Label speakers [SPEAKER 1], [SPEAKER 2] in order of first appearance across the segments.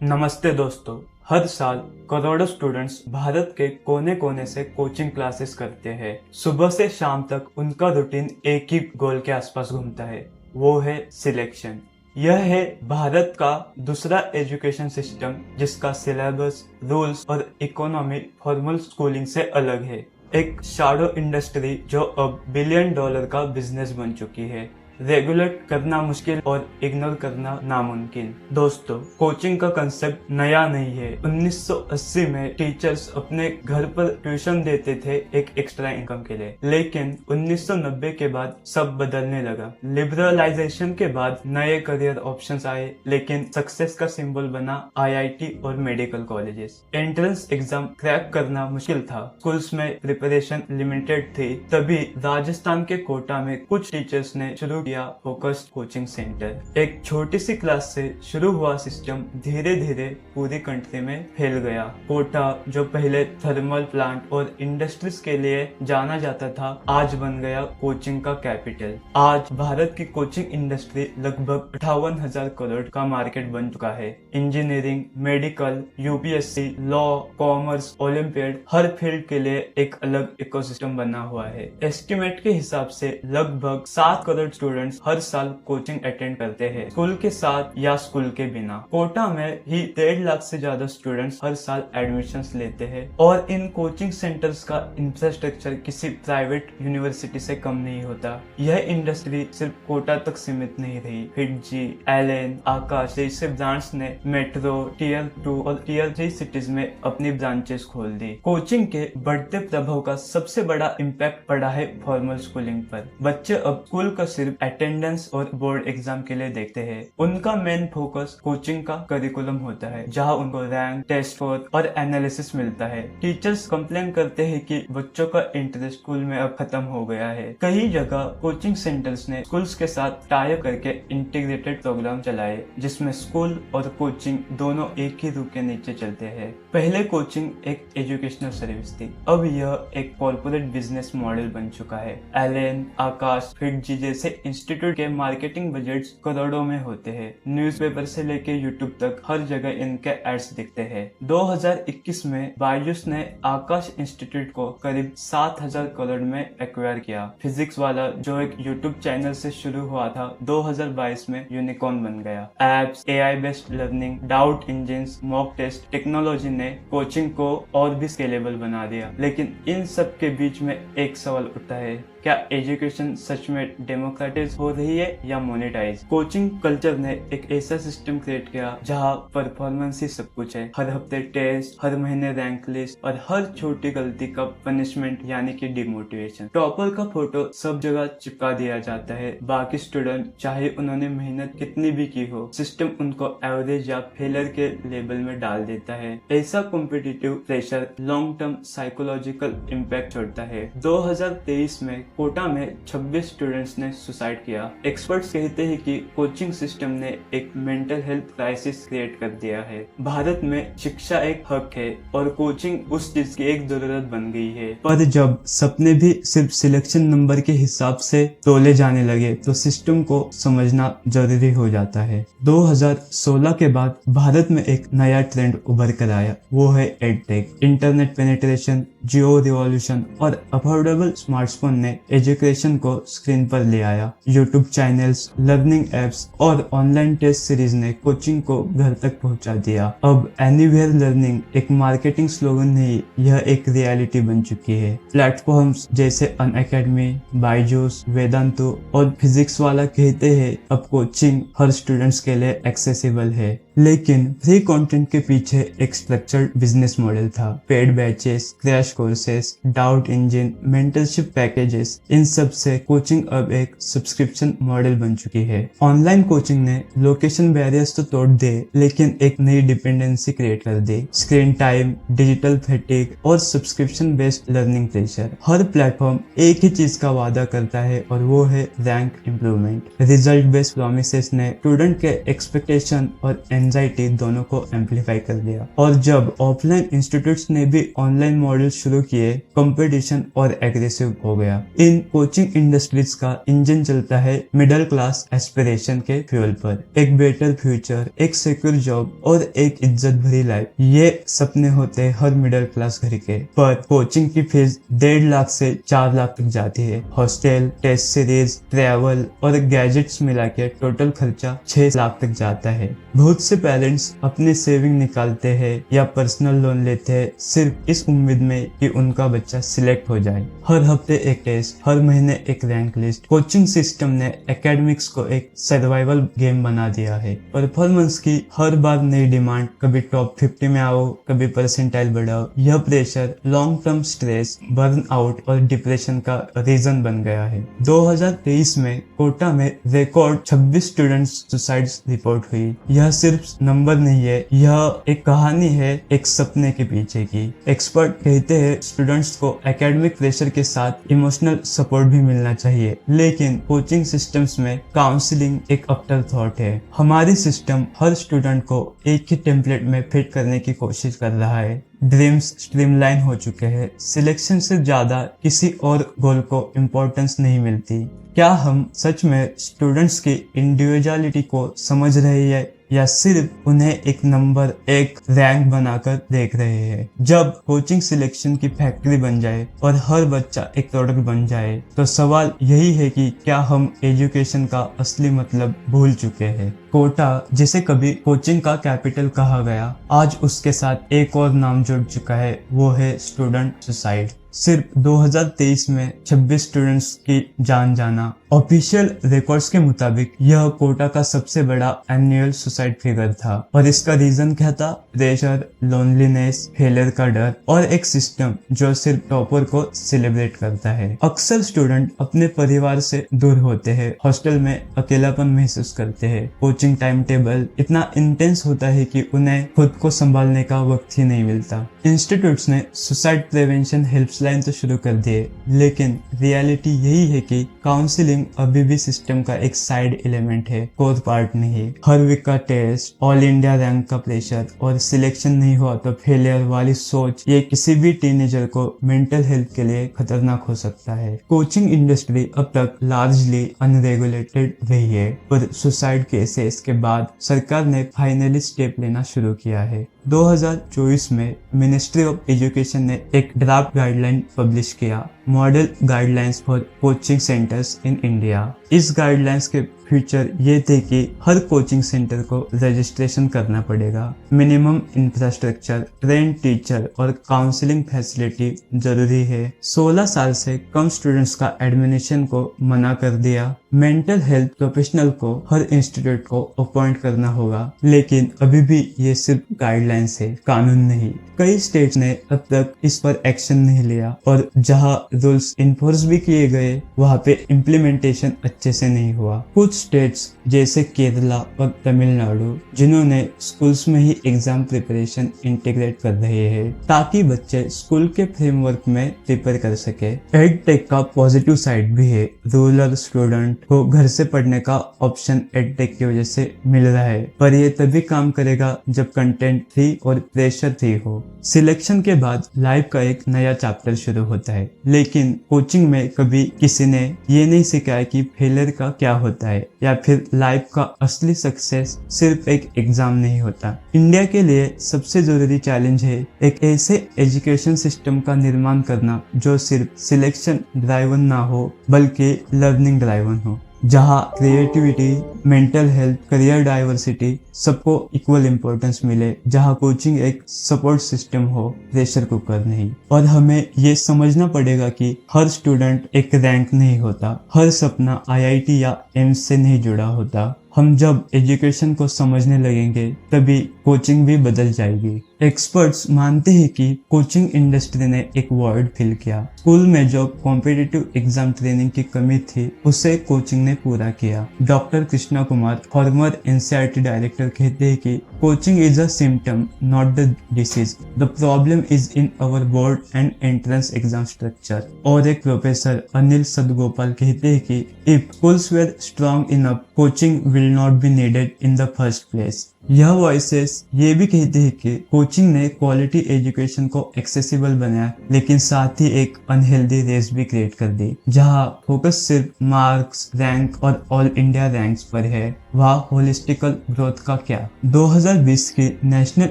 [SPEAKER 1] नमस्ते दोस्तों। हर साल करोड़ों स्टूडेंट्स भारत के कोने कोने से कोचिंग क्लासेस करते हैं। सुबह से शाम तक उनका रूटीन एक ही गोल के आसपास घूमता है, वो है सिलेक्शन। यह है भारत का दूसरा एजुकेशन सिस्टम जिसका सिलेबस, रूल्स और इकोनॉमी फॉर्मल स्कूलिंग से अलग है। एक शैडो इंडस्ट्री जो अब बिलियन डॉलर का बिजनेस बन चुकी है। रेगुलेट करना मुश्किल और इग्नोर करना नामुमकिन। दोस्तों, कोचिंग का कंसेप्ट नया नहीं है। 1980 में टीचर्स अपने घर पर ट्यूशन देते थे एक एक्स्ट्रा इनकम के लिए, लेकिन 1990 के बाद सब बदलने लगा। लिबरलाइजेशन के बाद नए करियर ऑप्शंस आए, लेकिन सक्सेस का सिंबल बना आईआईटी और medical colleges. Entrance exam crack करना मुश्किल था, स्कूल्स में प्रिपरेशन लिमिटेड थी। तभी राजस्थान के कोटा में कुछ टीचर्स ने शुरू किया फोकस्ड कोचिंग सेंटर। एक छोटी सी क्लास से शुरू हुआ सिस्टम धीरे धीरे पूरी कंट्री में फैल गया। कोटा, जो पहले थर्मल प्लांट और इंडस्ट्रीज के लिए जाना जाता था, आज बन गया कोचिंग का कैपिटल। आज भारत की कोचिंग इंडस्ट्री लगभग 58,000 करोड़ का मार्केट बन चुका है। Engineering, medical, UPSC, law, commerce, olympiad, हर फील्ड के लिए एक अलग इकोसिस्टम बना हुआ है। एस्टिमेट के हिसाब से लगभग 7 करोड़ स्टूडेंट्स हर साल कोचिंग अटेंड करते हैं, स्कूल के साथ या स्कूल के बिना। कोटा में ही 1.5 लाख से ज्यादा स्टूडेंट्स हर साल एडमिशंस लेते हैं, और इन कोचिंग सेंटर्स का इंफ्रास्ट्रक्चर किसी प्राइवेट यूनिवर्सिटी से कम नहीं होता। यह इंडस्ट्री सिर्फ कोटा तक सीमित नहीं रही। फिटजी, एलेन, आकाश जैसे ब्रांड्स ने मेट्रो, टियर 2 और टियर 3 सिटीज में अपनी ब्रांचेस खोल दी। कोचिंग के बढ़ते प्रभाव का सबसे बड़ा इम्पैक्ट पड़ा है फॉर्मल स्कूलिंग पर। बच्चे अब स्कूल का सिर्फ अटेंडेंस और बोर्ड एग्जाम के लिए देखते हैं। उनका मेन फोकस कोचिंग का करिकुलम होता है, जहां उनको रैंक, टेस्ट स्कोर और एनालिसिस मिलता है। टीचर्स कंप्लेन करते हैं कि बच्चों का इंटरेस्ट स्कूल में अब खत्म हो गया है। कई जगह कोचिंग सेंटर्स ने स्कूल्स के साथ टाई अप करके इंटीग्रेटेड प्रोग्राम चलाए, जिसमें स्कूल और कोचिंग दोनों एक ही रूप के नीचे चलते हैं। पहले कोचिंग एक एजुकेशनल सर्विस थी, अब यह एक कॉर्पोरेट बिजनेस मॉडल बन चुका है। एलेन, आकाश, फिटजी जैसे इंस्टीट्यूट के मार्केटिंग बजट्स करोड़ों में होते हैं। न्यूज़पेपर से लेके यूट्यूब तक हर जगह इनके एड्स दिखते हैं। 2021 में बायजूस ने आकाश इंस्टीट्यूट को करीब 7,000 करोड़ में एक्वायर किया। फिजिक्स वाला, जो एक यूट्यूब चैनल से शुरू हुआ था, 2022 में यूनिकॉर्न बन गया। Apps, AI based learning, doubt engines, mock test, technology ने कोचिंग को और भी स्केलेबल बना दिया। लेकिन इन सब के बीच में एक सवाल उठता है, क्या एजुकेशन सच में डेमोक्रेटाइज हो रही है या मोनेटाइज? कोचिंग कल्चर ने एक ऐसा सिस्टम क्रिएट किया जहां परफॉर्मेंस ही सब कुछ है। हर हफ्ते टेस्ट, हर महीने रैंक लिस्ट और हर छोटी गलती का पनिशमेंट यानी कि डिमोटिवेशन। टॉपर का फोटो सब जगह चिपका दिया जाता है। बाकी स्टूडेंट, चाहे उन्होंने मेहनत कितनी भी की हो, सिस्टम उनको एवरेज या फेलियर के लेवल में डाल देता है। ऐसा competitive pressure long term psychological impact छोड़ता है। 2023 में कोटा में 26 स्टूडेंट्स ने सुसाइड किया। एक्सपर्ट्स कहते हैं कि कोचिंग सिस्टम ने एक मेंटल हेल्थ क्राइसिस क्रिएट कर दिया है। भारत में शिक्षा एक हक है और कोचिंग उस चीज की एक जरूरत बन गई है। पर जब सपने भी सिर्फ सिलेक्शन नंबर के हिसाब से तोले जाने लगे, तो सिस्टम को समझना जरूरी हो जाता है। 2016 के बाद भारत में एक नया ट्रेंड उभर कर आया, वो है एडटेक। इंटरनेट पेनिट्रेशन, जियो रिवॉल्यूशन और अफोर्डेबल स्मार्टफोन ने एजुकेशन को स्क्रीन पर ले आया। यूट्यूब चैनल्स, लर्निंग एप्स और ऑनलाइन टेस्ट सीरीज ने कोचिंग को घर तक पहुंचा दिया। अब एनीवेयर लर्निंग एक मार्केटिंग स्लोगन नहीं, यह एक रियलिटी बन चुकी है। प्लेटफॉर्म्स जैसे अनअकैडमी, बायजूस, वेदांतु और फिजिक्स वाला कहते हैं अब कोचिंग हर स्टूडेंट्स के लिए एक्सेसिबल है। लेकिन फ्री कंटेंट के पीछे एक स्ट्रक्चर्ड बिजनेस मॉडल था। Paid batches, crash courses, doubt engine, mentorship packages, इन सब से कोचिंग अब एक सब्सक्रिप्शन मॉडल बन चुकी है। ऑनलाइन कोचिंग ने लोकेशन बैरियर्स तो तोड़ दे, लेकिन एक नई डिपेंडेंसी क्रिएट कर दी। स्क्रीन टाइम, डिजिटल फैटिग और सब्सक्रिप्शन बेस्ड लर्निंग प्रेशर। हर प्लेटफॉर्म एक ही चीज का वादा करता है और वो है rank improvement. Result based promises ने स्टूडेंट के एक्सपेक्टेशन और एंजाइटी दोनों को एम्पलीफाई कर दिया। और जब ऑफलाइन इंस्टीट्यूट्स ने भी ऑनलाइन मॉडल शुरू किए, कंपटीशन और एग्रेसिव हो गया। इन कोचिंग इंडस्ट्रीज का इंजन चलता है मिडिल क्लास एस्पिरेशन के फ्यूल पर। एक बेटर फ्यूचर, एक सिक्योर जॉब और एक इज्जत भरी लाइफ, ये सपने होते हैं हर मिडिल क्लास घर के। पर कोचिंग की फीस 1.5 लाख से 4 लाख तक जाती है। हॉस्टल, टेस्ट सीरीज, ट्रैवल और गैजेट्स मिला के टोटल खर्चा 6 लाख तक जाता है। बहुत से पेरेंट्स अपने सेविंग निकालते हैं या पर्सनल लोन लेते हैं सिर्फ इस उम्मीद में कि उनका बच्चा सिलेक्ट हो जाए। हर हफ्ते एक टेस्ट, हर महीने एक रैंक लिस्ट। कोचिंग सिस्टम ने एकेडमिक्स को एक सर्वाइवल गेम बना दिया है। परफॉर्मेंस की हर बार नई डिमांड, कभी टॉप 50 में आओ, कभी परसेंटाइल बढ़ाओ। यह pressure long term stress, burn out और डिप्रेशन का रीजन बन गया है। 2023 में कोटा में रिकॉर्ड 26 स्टूडेंट्स सुसाइड्स रिपोर्ट हुई। यह सिर्फ नंबर नहीं है, यह एक कहानी है एक सपने के पीछे की। एक्सपर्ट कहते हैं स्टूडेंट्स को एकेडमिक प्रेशर के साथ इमोशनल सपोर्ट भी मिलना चाहिए, लेकिन कोचिंग सिस्टम्स में काउंसलिंग एक आफ्टर थॉट है। हमारी सिस्टम हर स्टूडेंट को एक ही टेम्पलेट में फिट करने की कोशिश कर रहा है। ड्रीम्स स्ट्रीमलाइन हो चुके हैं। सिलेक्शन से ज्यादा किसी और गोल को इम्पोर्टेंस नहीं मिलती। क्या हम सच में स्टूडेंट्स की इंडिविजुअलिटी को समझ रहे हैं या सिर्फ उन्हें एक नंबर, एक रैंक बनाकर देख रहे हैं? जब कोचिंग सिलेक्शन की फैक्ट्री बन जाए और हर बच्चा एक प्रोडक्ट बन जाए, तो सवाल यही है कि क्या हम एजुकेशन का असली मतलब भूल चुके हैं? कोटा, जिसे कभी कोचिंग का कैपिटल कहा गया, आज उसके साथ एक और नाम जुड़ चुका है, वो है स्टूडेंट सुसाइड। सिर्फ 2023 में 26 स्टूडेंट्स की जान जाना। ऑफिशियल रिकॉर्ड्स के मुताबिक यह कोटा का सबसे बड़ा एनुअल सुसाइड फिगर था। और इसका रीजन क्या था? प्रेशर, लोनलीनेस, फेलियर का डर और एक सिस्टम जो सिर्फ टॉपर को सेलिब्रेट करता है। अक्सर स्टूडेंट अपने परिवार से दूर होते हैं, हॉस्टल में अकेलापन महसूस करते हैं। कोचिंग टाइम टेबल इतना इंटेंस होता है कि उन्हें खुद को संभालने का वक्त ही नहीं मिलता। इंस्टीट्यूट्स ने सुसाइड प्रिवेंशन हेल्पलाइन तो शुरू कर दिए, लेकिन रियलिटी यही है कि काउंसलिंग अभी भी सिस्टम का एक साइड एलिमेंट है, कोर पार्ट नहीं। हर वीक का टेस्ट, ऑल इंडिया रैंक का प्रेशर और सिलेक्शन नहीं हुआ तो फेलियर वाली सोच, ये किसी भी टीनेजर को मेंटल हेल्थ के लिए खतरनाक हो सकता है। कोचिंग इंडस्ट्री अब तक लार्जली अनरेगुलेटेड रही है, पर सुसाइड केसेस के बाद सरकार ने फाइनली स्टेप लेना शुरू किया है। 2024 में मिनिस्ट्री ऑफ एजुकेशन ने एक ड्राफ्ट गाइडलाइन पब्लिश किया, model guidelines for coaching centres in India. इस गाइडलाइंस के फ्यूचर ये थे कि हर कोचिंग सेंटर को रजिस्ट्रेशन करना पड़ेगा, मिनिमम इंफ्रास्ट्रक्चर, ट्रेन टीचर और काउंसलिंग फैसिलिटी जरूरी है। 16 साल से कम स्टूडेंट्स का एडमिशन को मना कर दिया। मेंटल हेल्थ प्रोफेशनल को हर इंस्टीट्यूट को अपॉइंट करना होगा, लेकिन अभी भी ये सिर्फ गाइडलाइंस है, कानून नहीं। कई स्टेट्स ने अब तक इस पर एक्शन नहीं लिया और जहां रूल्स इन्फोर्स भी किए गए, वहां पे इम्प्लीमेंटेशन अच्छे से नहीं हुआ। कुछ स्टेट्स जैसे केरला और तमिलनाडु, जिन्होंने स्कूल्स में ही एग्जाम प्रिपरेशन इंटीग्रेट कर रहे हैं ताकि बच्चे स्कूल के फ्रेमवर्क में प्रिपेयर कर सके। एडटेक का पॉजिटिव साइड भी है। रूरल स्टूडेंट को घर से पढ़ने का ऑप्शन एडटेक की वजह से मिल रहा है, पर ये तभी काम करेगा जब कंटेंट फ्री और प्रेशर फ्री हो। सिलेक्शन के बाद लाइफ का एक नया चैप्टर शुरू होता है, लेकिन कोचिंग में कभी किसी ने ये नहीं सिखाया कि फेलियर का क्या होता है या फिर लाइफ का असली सक्सेस सिर्फ एक एग्जाम नहीं होता। इंडिया के लिए सबसे जरूरी चैलेंज है एक ऐसे एजुकेशन सिस्टम का निर्माण करना जो सिर्फ सिलेक्शन ड्राइवन ना हो बल्कि लर्निंग ड्राइवन हो, जहाँ creativity, mental health, career diversity सबको इक्वल इम्पोर्टेंस मिले, जहाँ कोचिंग एक सपोर्ट सिस्टम हो, प्रेशर कुकर नहीं। और हमें ये समझना पड़ेगा कि हर स्टूडेंट एक रैंक नहीं होता, हर सपना आईआईटी या एम्स से नहीं जुड़ा होता। हम जब एजुकेशन को समझने लगेंगे तभी कोचिंग भी बदल जाएगी। एक्सपर्ट्स मानते हैं कि कोचिंग इंडस्ट्री ने एक वॉइड फिल किया। स्कूल में जो कॉम्पिटिटिव एग्जाम ट्रेनिंग की कमी थी, उसे कोचिंग ने पूरा किया। Doctor Krishna Kumar, former NCERT director, कहते हैं कि coaching is a symptom, not the disease. The problem is in our board and entrance exam structure. और एक प्रोफेसर अनिल सदगोपाल कहते हैं कि if schools were strong enough, coaching will not be needed in the first place। यह voices ये भी कहती है कि कोचिंग ने क्वालिटी एजुकेशन को एक्सेसिबल बनाया, लेकिन साथ ही एक अनहेल्दी रेस भी क्रिएट कर दी, जहां फोकस सिर्फ मार्क्स, रैंक और ऑल इंडिया रैंक्स पर है। वह होलिस्टिकल ग्रोथ का क्या? 2020 की नेशनल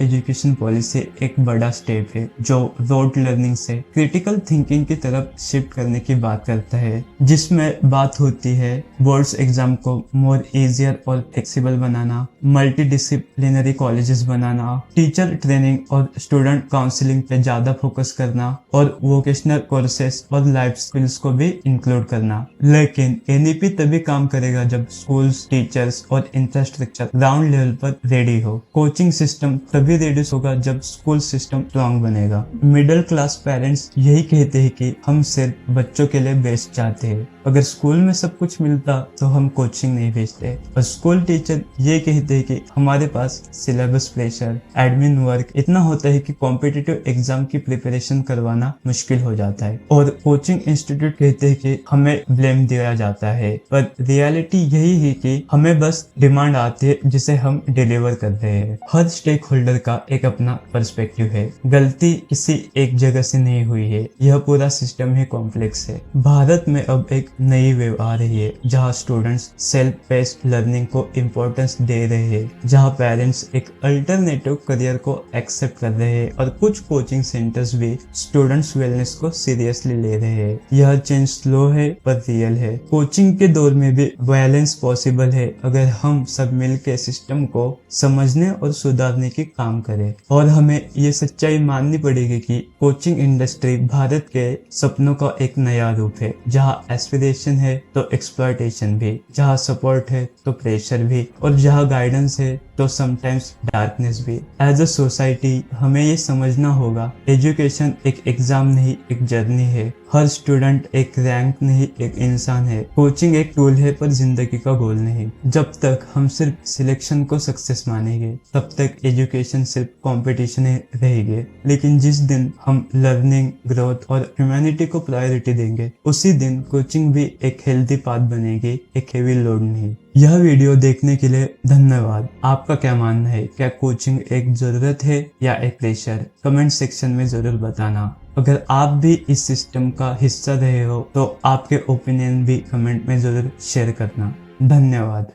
[SPEAKER 1] एजुकेशन पॉलिसी एक बड़ा स्टेप है जो रोट लर्निंग से क्रिटिकल थिंकिंग की तरफ शिफ्ट करने की बात करता है, जिसमें बात होती है बोर्ड्स एग्जाम को मोर इजियर और फ्लेक्सिबल बनाना, मल्टी डिसिप्लिनरी कॉलेजेस बनाना, टीचर ट्रेनिंग और स्टूडेंट काउंसलिंग पे ज्यादा फोकस करना और वोकेशनल कोर्सेस और लाइफ स्किल्स को भी इंक्लूड करना। लेकिन एनईपी तभी काम करेगा जब स्कूल्स, टीचर्स और इंफ्रास्ट्रक्चर ग्राउंड लेवल पर रेडी हो। कोचिंग सिस्टम तभी रेडी होगा जब स्कूल सिस्टम स्ट्रॉन्ग बनेगा। मिडिल क्लास पेरेंट्स यही कहते हैं कि हम सिर्फ बच्चों के लिए बेस्ट चाहते हैं। अगर स्कूल में सब कुछ मिलता तो हम कोचिंग नहीं भेजते। और स्कूल टीचर ये कहते हैं कि हमारे पास सिलेबस प्रेशर, एडमिन वर्क इतना होता है कि कॉम्पिटिटिव एग्जाम की प्रिपरेशन करवाना मुश्किल हो जाता है। और कोचिंग इंस्टीट्यूट कहते हैं कि हमें ब्लेम दिया जाता है, पर रियलिटी यही है कि हमें बस डिमांड आती है जिसे हम डिलीवर कर रहे हैं। हर स्टेक होल्डर का एक अपना पर्सपेक्टिव है। गलती किसी एक जगह से नहीं हुई है, यह पूरा सिस्टम ही कॉम्प्लेक्स है। भारत में अब एक नई वेव आ रही है जहां स्टूडेंट्स सेल्फ बेस्ड लर्निंग को इम्पोर्टेंस दे रहे हैं, जहां पेरेंट्स एक अल्टरनेटिव करियर को एक्सेप्ट कर रहे हैं और कुछ कोचिंग सेंटर्स भी स्टूडेंट्स वेलनेस को सीरियसली ले रहे हैं। यह चेंज स्लो है पर रियल है। कोचिंग के दौर में भी वायलेंस पॉसिबल है अगर हम सब मिलकर सिस्टम को समझने और सुधारने की काम करें। और हमें ये सच्चाई माननी पड़ेगी कि कोचिंग इंडस्ट्री भारत के सपनों का एक नया रूप है, जहां एस्पिरेशन है तो एक्सप्लॉयटेशन भी, जहाँ सपोर्ट है तो प्रेशर भी, और जहाँ गाइडेंस है तो समटाइम्स डार्कनेस भी। एज अ सोसाइटी हमें ये समझना होगा, एजुकेशन एक एग्जाम नहीं, एक जर्नी है। हर स्टूडेंट एक रैंक नहीं, एक इंसान है। कोचिंग एक टूल है पर जिंदगी का गोल नहीं। जब तक हम सिर्फ सिलेक्शन को सक्सेस मानेंगे तब तक एजुकेशन सिर्फ कंपटीशन ही रहेगी। लेकिन जिस दिन हम लर्निंग, ग्रोथ और ह्यूमैनिटी को प्रायोरिटी देंगे, उसी दिन कोचिंग भी एक हेल्दी पाथ बनेगी, एक हेवी लोड नहीं। यह वीडियो देखने के लिए धन्यवाद। आपका क्या मानना है? क्या कोचिंग एक जरूरत है या एक प्रेशर? कमेंट सेक्शन में जरूर बताना। अगर आप भी इस सिस्टम का हिस्सा रहे हो तो आपके ओपिनियन भी कमेंट में जरूर शेयर करना। धन्यवाद।